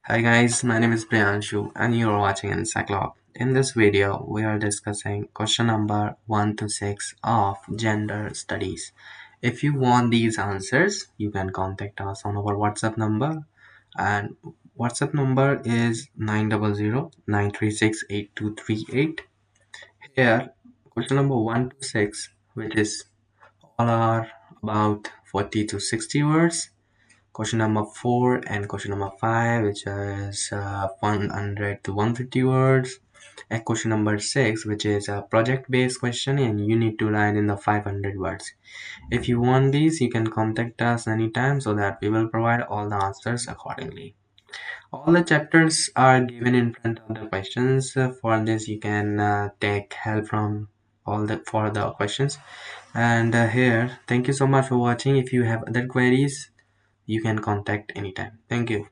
Hi guys, my name is Priyanshu and you're watching Encyclop. In this video, we are discussing question number 1 to 6 of gender studies. If you want these answers, you can contact us on our WhatsApp number, and WhatsApp number is 900-936-8238. Here, question number 1 to 6, which is all are about 40 to 60 words. Question number 4 and question number 5, which is 100 to 150 words, and question number 6, which is a project based question and you need to write in the 500 words. If you want these, you can contact us anytime so that we will provide all the answers accordingly. All the chapters are given in front of the questions. For this you can take help from all the for the questions. And here, thank you so much for watching. If you have other queries, you can contact anytime. Thank you.